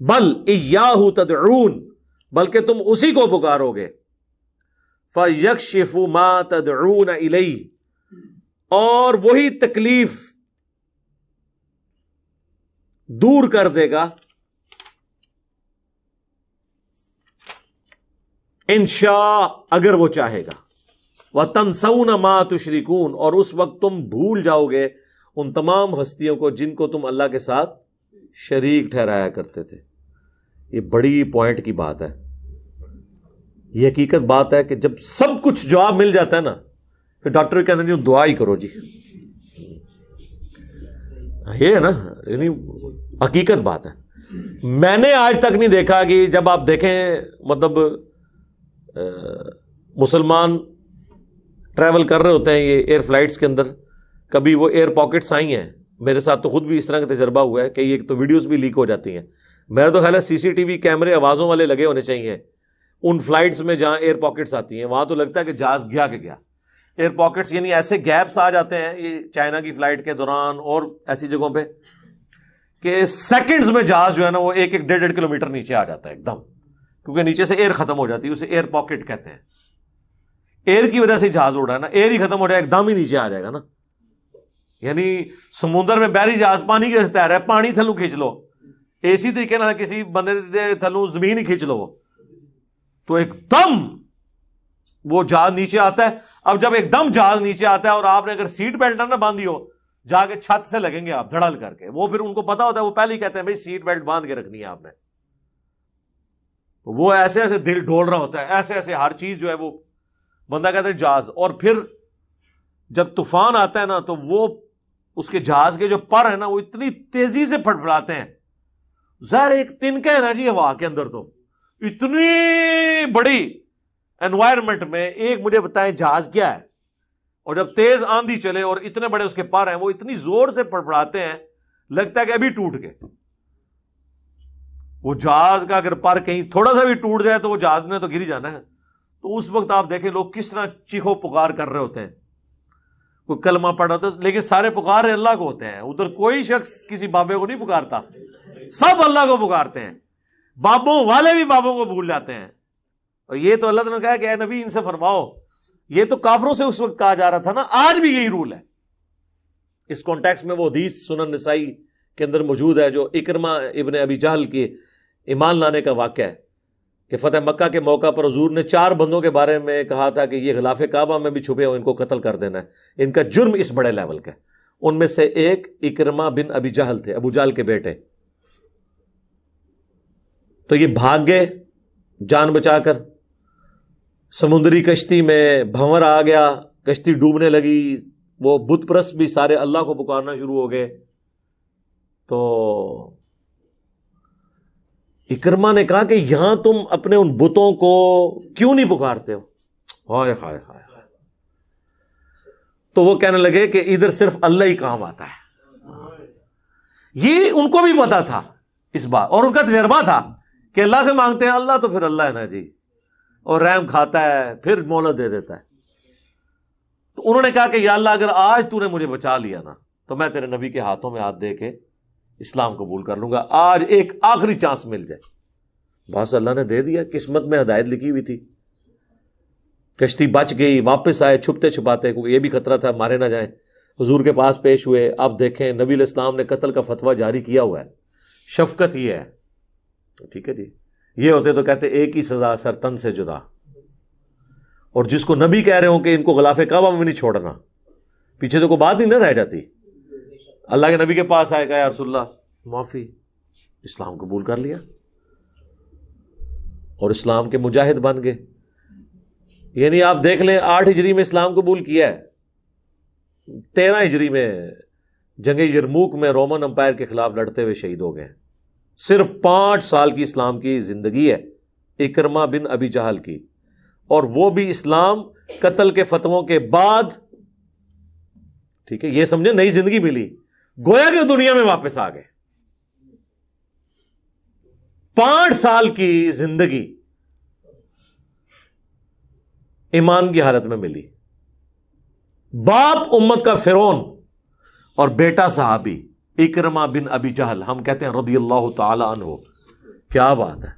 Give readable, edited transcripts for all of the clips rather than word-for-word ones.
بل ایاہ تدعون، بلکہ تم اسی کو پکارو گے، فیکشف ما تدعون الیہ، اور وہی تکلیف دور کر دے گا انشاء، اگر وہ چاہے گا، وَتَنْسَوْنَ مَا تُشْرِكُونَ، اور اس وقت تم بھول جاؤ گے ان تمام ہستیوں کو جن کو تم اللہ کے ساتھ شریک ٹھہرایا کرتے تھے۔ یہ بڑی پوائنٹ کی بات ہے، یہ حقیقت بات ہے کہ جب سب کچھ جواب مل جاتا ہے نا، پھر ڈاکٹر بھی کہتے ہیں دعا ہی کرو جی، یہ ہے نا، یعنی حقیقت بات ہے۔ میں نے آج تک نہیں دیکھا کہ جب آپ دیکھیں مطلب مسلمان ٹریول کر رہے ہوتے ہیں یہ ایئر فلائٹس کے اندر، کبھی وہ ایئر پاکٹس آئی ہیں، میرے ساتھ تو خود بھی اس طرح کا تجربہ ہوا ہے کہ یہ تو ویڈیوز بھی لیک ہو جاتی ہیں۔ میرا تو خیال ہے سی سی ٹی وی کیمرے آوازوں والے لگے ہونے چاہیے ان فلائٹس میں جہاں ایئر پاکٹس آتی ہیں، وہاں تو لگتا ہے کہ جہاز گیا کہ گیا۔ ایئر پاکٹس یعنی ایسے گیپس آ جاتے ہیں یہ چائنا کی فلائٹ کے دوران اور ایسی جگہوں پہ کہ سیکنڈز میں جہاز جو ہے نا وہ 1-1.5 کلومیٹر نیچے آ جاتا ہے ایک دم، کیونکہ نیچے سے ایئر ختم ہو جاتی ہے، اسے ایئر پاکٹ کہتے ہیں۔ ایئر کی وجہ سے جہاز اڑ رہا ہے نا، ایئر ہی ختم ہو جائے ایک دم ہی نیچے آ جائے گا نا۔ یعنی سمندر میں بحری جہاز پانی کے تیر ہے، پانی تھلو کھینچ لو، اسی طریقے نہ کسی بندے تھلو زمین ہی کھینچ لو تو ایک دم وہ جہاز نیچے آتا ہے۔ اب جب ایک دم جہاز نیچے آتا ہے اور آپ نے اگر سیٹ بیلٹ نہ باندھی ہو، جا کے چھت سے لگیں گے آپ دھڑل کر کے، وہ پھر ان کو پتا ہوتا ہے، وہ پہلے ہی کہتے ہیں بھائی سیٹ بیلٹ باندھ کے رکھنی ہے آپ نے۔ وہ ایسے ایسے دل ڈول رہا ہوتا ہے، ایسے ایسے ہر چیز جو ہے وہ بندہ کہتا ہے جہاز۔ اور پھر جب طوفان آتا ہے نا تو وہ اس کے جہاز کے جو پر ہیں نا وہ اتنی تیزی سے پھڑپڑاتے ہیں، ظاہر ایک تنکا ہے نا جی ہوا کے اندر، تو اتنی بڑی انوائرمنٹ میں ایک مجھے بتائیں جہاز کیا ہے، اور جب تیز آندھی چلے اور اتنے بڑے اس کے پر ہیں وہ اتنی زور سے پھڑپڑاتے ہیں لگتا ہے کہ ابھی ٹوٹ گئے۔ وہ جہاز کا اگر پر کہیں تھوڑا سا بھی ٹوٹ جائے تو وہ جہاز نے تو گر ہی جانا ہے۔ تو اس وقت آپ دیکھیں لوگ کس طرح چیخو پکار کر رہے ہوتے ہیں، کوئی کلمہ پڑھا ہوتا ہے، لیکن سارے پکار اللہ کو ہوتے ہیں، ادھر کوئی شخص کسی بابے کو نہیں پکارتا، سب اللہ کو پکارتے ہیں، بابوں والے بھی بابوں کو بھول جاتے ہیں۔ اور یہ تو اللہ تعالیٰ نے کہا کہ اے نبی ان سے فرماؤ، یہ تو کافروں سے اس وقت کہا جا رہا تھا نا، آج بھی یہی رول ہے۔ اس کانٹیکس میں وہ حدیث سنن نسائی کے اندر موجود ہے جو اکرمہ ابن ابی جہل کے ایمان لانے کا واقعہ ہے کہ فتح مکہ کے موقع پر حضور نے 4 بندوں کے بارے میں کہا تھا کہ یہ غلاف کعبہ میں بھی چھپے ہو، ان کو قتل کر دینا ہے، ان کا جرم اس بڑے لیول کا ہے۔ ان میں سے ایک اکرمہ بن ابی جہل تھے، ابو جہل کے بیٹے۔ تو یہ بھاگ گئے جان بچا کر، سمندری کشتی میں بھنور آ گیا، کشتی ڈوبنے لگی، وہ بت پرست بھی سارے اللہ کو پکارنا شروع ہو گئے۔ تو اکرمہ نے کہا کہ یہاں تم اپنے ان بتوں کو کیوں نہیں پکارتے ہو؟ ہائے ہائے ہائے ہائے۔ تو وہ کہنے لگے کہ ادھر صرف اللہ ہی کام آتا ہے۔ یہ ان کو بھی پتا تھا اس بات، اور ان کا تجربہ تھا کہ اللہ سے مانگتے ہیں اللہ تو پھر اللہ ہے نا جی، اور رحم کھاتا ہے پھر مہلت دے دیتا ہے۔ تو انہوں نے کہا کہ یا اللہ اگر آج تو نے مجھے بچا لیا نا تو میں تیرے نبی کے ہاتھوں میں ہاتھ دے کے اسلام قبول کر لوں گا، آج ایک آخری چانس مل جائے۔ بس اللہ نے دے دیا، قسمت میں ہدایت لکھی ہوئی تھی۔ کشتی بچ گئی، واپس آئے چھپتے چھپاتے، کیونکہ یہ بھی خطرہ تھا مارے نہ جائیں، حضور کے پاس پیش ہوئے۔ اب دیکھیں نبی علیہ السلام نے قتل کا فتویٰ جاری کیا ہوا ہے، شفقت یہ ہے، ٹھیک ہے جی۔ یہ ہوتے تو کہتے ایک ہی سزا سر تن سے جدا، اور جس کو نبی کہہ رہے ہوں کہ ان کو غلاف کعبہ میں نہیں چھوڑنا، پیچھے تو کوئی بات ہی نہ رہ جاتی۔ اللہ کے نبی کے پاس آئے گا یا رسول اللہ معافی، اسلام قبول کر لیا اور اسلام کے مجاہد بن گئے۔ یعنی آپ دیکھ لیں 8 ہجری میں اسلام قبول کیا ہے، 13 ہجری میں جنگ یرموک میں رومن امپائر کے خلاف لڑتے ہوئے شہید ہو گئے۔ صرف 5 سال کی اسلام کی زندگی ہے اکرمہ بن ابی جہل کی، اور وہ بھی اسلام قتل کے فتووں کے بعد، ٹھیک ہے، یہ سمجھے نئی زندگی ملی، گویا کہ دنیا میں واپس آ گئے۔ 5 سال کی زندگی ایمان کی حالت میں ملی، باپ امت کا فرعون اور بیٹا صحابی اکرمہ بن ابی جہل، ہم کہتے ہیں رضی اللہ تعالی عنہ، کیا بات ہے.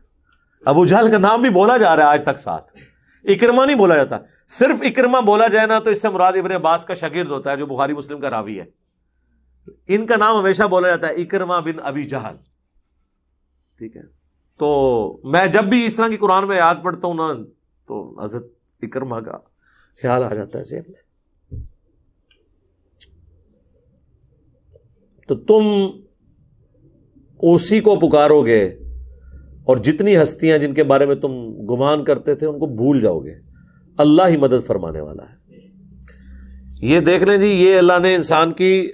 ابو جہل کا نام بھی بولا جا رہا ہے آج تک ساتھ, اکرمہ نہیں بولا جاتا. صرف اکرمہ بولا جائے نا تو اس سے مراد ابن عباس کا شاگرد ہوتا ہے جو بخاری مسلم کا راوی ہے. ان کا نام ہمیشہ بولا جاتا ہے اکرمہ بن ابی جہل. ٹھیک ہے, تو میں جب بھی اس طرح کی قرآن میں آیات پڑھتا ہوں نا تو حضرت اکرمہ کا خیال آ جاتا ہے ذہن میں. تو تم اسی کو پکارو گے اور جتنی ہستیاں جن کے بارے میں تم گمان کرتے تھے ان کو بھول جاؤ گے. اللہ ہی مدد فرمانے والا ہے. یہ دیکھ لیں جی, یہ اللہ نے انسان کی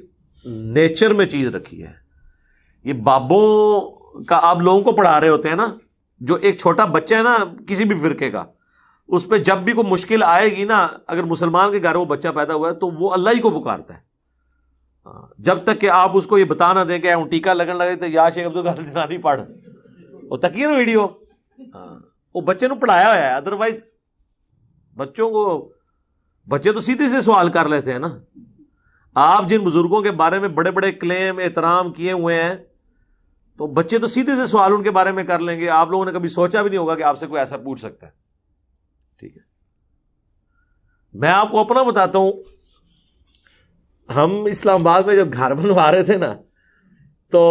نیچر میں چیز رکھی ہے. یہ بابوں کا آپ لوگوں کو پڑھا رہے ہوتے ہیں نا, جو ایک چھوٹا بچہ ہے نا کسی بھی فرقے کا, اس پہ جب بھی کوئی مشکل آئے گی نا, اگر مسلمان کے گھر وہ بچہ پیدا ہوا ہے تو وہ اللہ ہی کو پکارتا ہے, جب تک کہ آپ اس کو یہ بتا نہ دیں کہ ٹیکا لگن لگے تو یا شیخ عبدالقادر جیلانی پڑھ, وہ تکیے نا ویڈیو, وہ بچے نے پڑھایا ہوا ہے. ادروائز بچے تو سیدھے سے سوال کر لیتے ہیں نا. آپ جن بزرگوں کے بارے میں بڑے بڑے کلیم احترام کیے ہوئے ہیں تو بچے تو سیدھے سے سوال ان کے بارے میں کر لیں گے. آپ لوگوں نے کبھی سوچا بھی نہیں ہوگا کہ آپ سے کوئی ایسا پوچھ سکتا ہے. ٹھیک ہے, میں آپ کو اپنا بتاتا ہوں. ہم اسلام آباد میں جب گھر بنوا رہے تھے نا تو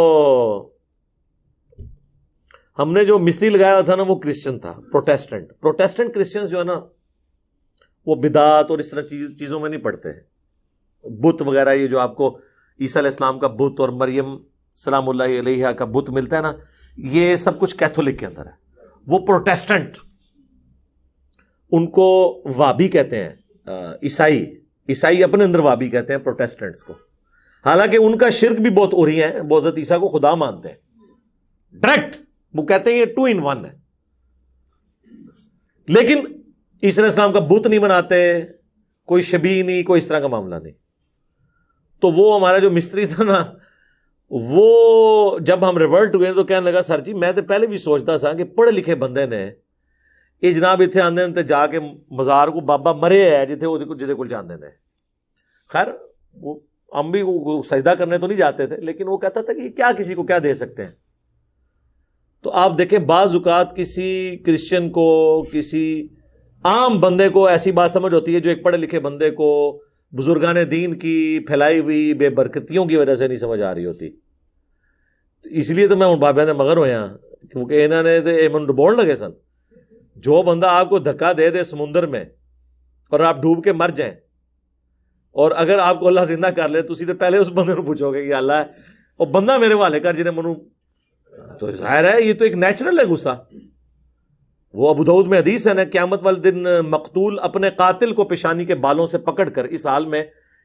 ہم نے جو مستری لگایا تھا نا وہ کرسچن تھا, پروٹیسٹنٹ کرسچن جو ہے نا وہ بدعات اور اس طرح چیزوں میں نہیں پڑتے ہیں. بت وغیرہ یہ جو آپ کو عیسیٰ علیہ السلام کا بت اور مریم سلام اللہ علیہا کا بت ملتا ہے نا, یہ سب کچھ کیتھولک کے اندر ہے. وہ پروٹیسٹنٹ, ان کو وابی کہتے ہیں. عیسائی اپنے اندر وابی کہتے ہیں پروٹیسٹنٹس کو. حالانکہ ان کا شرک بھی بہت ہو رہی ہے, وہ حضرت عیسیٰ کو خدا مانتے ہیں ڈائریکٹ. وہ کہتے ہیں یہ 2 in 1 ہے, لیکن عیسیٰ علیہ السلام کا بت نہیں بناتے, کوئی شبیہ نہیں, کوئی اس طرح کا معاملہ نہیں. تو وہ ہمارا جو مستری تھا نا, وہ جب ہم ریورٹ ہوئے تو کہنے لگا, سر جی میں تو پہلے بھی سوچتا تھا کہ پڑھے لکھے بندے نے یہ جناب اتنے آندے تے جا کے مزار کو بابا مرے ہے جہے کو جاندے نے. خیر وہ ہم بھی سجدہ کرنے تو نہیں جاتے تھے, لیکن وہ کہتا تھا کہ کیا کسی کو کیا دے سکتے ہیں. تو آپ دیکھیں بعض اوقات کسی کرسچن کو, کسی عام بندے کو ایسی بات سمجھ ہوتی ہے جو ایک پڑھے لکھے بندے کو بزرگان دین کی پھیلائی ہوئی بے برکتیوں کی وجہ سے نہیں سمجھ آ رہی ہوتی. اس لیے تو میں ان بابیاں نے مگر ہویا, کیونکہ انہوں نے من ڈبوڑ لگے سن. جو بندہ آپ کو دھکا دے دے سمندر میں اور آپ ڈوب کے مر جائیں, اور اگر آپ کو اللہ زندہ کر لے تو سیدھے پہلے اس بندے کو پوچھو گے کہ اللہ ہے اور بندہ میرے والے کر جنہیں منو, تو ظاہر ہے یہ تو ایک نیچرل ہے غصہ. وہ ابو داؤد میں حدیث ہے نا, قیامت والے دن مقتول اپنے قاتل کو پیشانی کے بالوں سے پکڑ کر, اس حال میں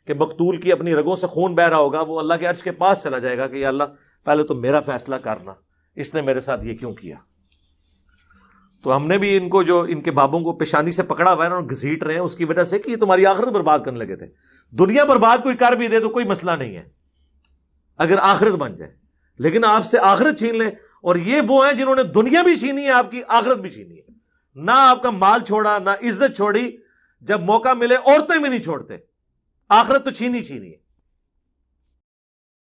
کہ مقتول کی اپنی رگوں سے خون بہ رہا ہوگا, وہ اللہ کے عرش کے پاس چلا جائے گا کہ یا اللہ پہلے تو میرا فیصلہ کرنا, اس نے میرے ساتھ یہ کیوں کیا. تو ہم نے بھی ان کو جو ان کے بابوں کو پیشانی سے پکڑا ہوا ہے اور گھسیٹ رہے ہیں اس کی وجہ سے کہ یہ تمہاری آخرت برباد کرنے لگے تھے. دنیا برباد کوئی کر بھی دے تو کوئی مسئلہ نہیں ہے اگر آخرت بن جائے, لیکن آپ سے آخرت چھین لیں. اور یہ وہ ہیں جنہوں نے دنیا بھی چھینی ہے, آپ کی آخرت بھی چھینی ہے. نہ آپ کا مال چھوڑا, نہ عزت چھوڑی, جب موقع ملے عورتیں بھی نہیں چھوڑتے, آخرت تو چھینی ہے.